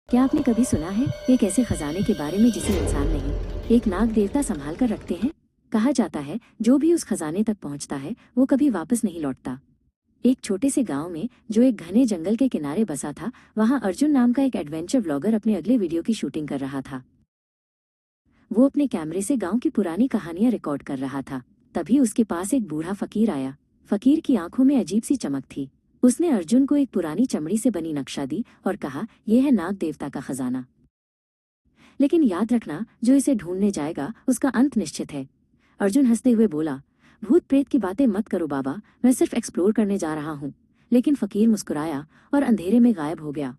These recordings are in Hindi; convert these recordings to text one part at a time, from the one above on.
क्या आपने कभी सुना है एक ऐसे खजाने के बारे में जिसे इंसान नहीं, एक नाग देवता संभाल कर रखते हैं? कहा जाता है जो भी उस खजाने तक पहुंचता है वो कभी वापस नहीं लौटता। एक छोटे से गांव में जो एक घने जंगल के किनारे बसा था, वहां अर्जुन नाम का एक एडवेंचर व्लॉगर अपने अगले वीडियो की शूटिंग कर रहा था। वो अपने कैमरे से गांव की पुरानी कहानियां रिकॉर्ड कर रहा था। तभी उसके पास एक बूढ़ा फकीर आया। फकीर की आंखों में अजीब सी चमक थी। उसने अर्जुन को एक पुरानी चमड़ी से बनी नक्शा दी और कहा, यह है नाग देवता का खजाना। लेकिन याद रखना, जो इसे ढूंढने जाएगा उसका अंत निश्चित है। अर्जुन हंसते हुए बोला, भूत प्रेत की बातें मत करो बाबा, मैं सिर्फ एक्सप्लोर करने जा रहा हूँ। लेकिन फकीर मुस्कुराया और अंधेरे में गायब हो गया।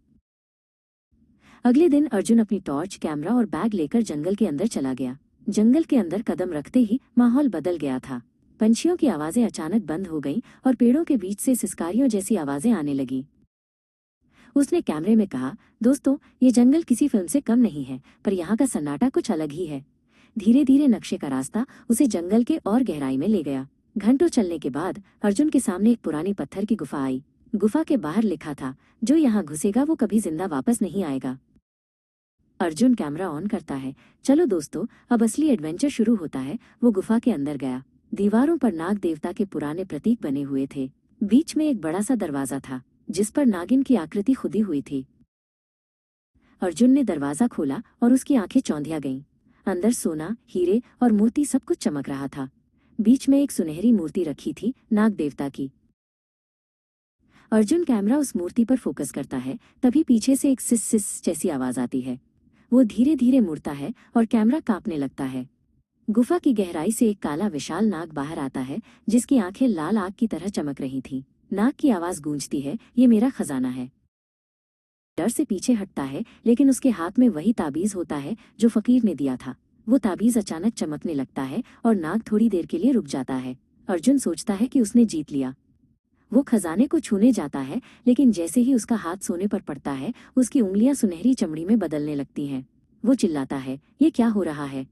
अगले दिन अर्जुन अपनी टॉर्च, कैमरा और बैग लेकर जंगल के अंदर चला गया। जंगल के अंदर कदम रखते ही माहौल बदल गया था। पंछियों की आवाजें अचानक बंद हो गईं और पेड़ों के बीच से सिसकारियों जैसी आवाजें आने लगी। उसने कैमरे में कहा, दोस्तों, ये जंगल किसी फिल्म से कम नहीं है, पर यहाँ का सन्नाटा कुछ अलग ही है। धीरे धीरे नक्शे का रास्ता उसे जंगल के और गहराई में ले गया। घंटों चलने के बाद अर्जुन के सामने एक पुरानी पत्थर की गुफा आई। गुफा के बाहर लिखा था, जो यहाँ घुसेगा वो कभी जिंदा वापस नहीं आएगा। अर्जुन कैमरा ऑन करता है। चलो दोस्तों, अब असली एडवेंचर शुरू होता है। वो गुफा के अंदर गया। दीवारों पर नाग देवता के पुराने प्रतीक बने हुए थे। बीच में एक बड़ा सा दरवाजा था, जिस पर नागिन की आकृति खुदी हुई थी। अर्जुन ने दरवाजा खोला और उसकी आंखें चौंधिया गईं। अंदर सोना, हीरे और मोती सब कुछ चमक रहा था। बीच में एक सुनहरी मूर्ति रखी थी, नाग देवता की। अर्जुन कैमरा उस मूर्ति पर फोकस करता है, तभी पीछे से एक सिस सिस जैसी आवाज आती है। वो धीरे धीरे मुड़ता है और कैमरा कांपने लगता है। गुफा की गहराई से एक काला विशाल नाग बाहर आता है, जिसकी आंखें लाल आग की तरह चमक रही थीं। नाग की आवाज गूंजती है, ये मेरा खजाना है। डर से पीछे हटता है, लेकिन उसके हाथ में वही ताबीज होता है जो फकीर ने दिया था। वो ताबीज अचानक चमकने लगता है और नाग थोड़ी देर के लिए रुक जाता है। अर्जुन सोचता है कि उसने जीत लिया। वो खजाने को छूने जाता है, लेकिन जैसे ही उसका हाथ सोने पर पड़ता है, उसकी उंगलियां सुनहरी चमड़ी में बदलने लगती हैं। वो चिल्लाता है, ये क्या हो रहा है?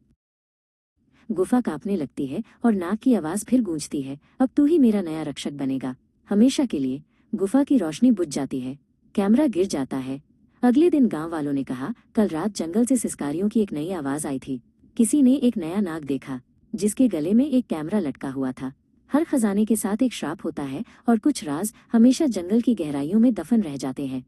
गुफा कांपने लगती है और नाग की आवाज फिर गूंजती है, अब तू ही मेरा नया रक्षक बनेगा, हमेशा के लिए। गुफा की रोशनी बुझ जाती है। कैमरा गिर जाता है। अगले दिन गांव वालों ने कहा, कल रात जंगल से सिसकारियों की एक नई आवाज आई थी। किसी ने एक नया नाग देखा, जिसके गले में एक कैमरा लटका हुआ था। हर खजाने के साथ एक श्राप होता है और कुछ राज हमेशा जंगल की गहराइयों में दफन रह जाते हैं।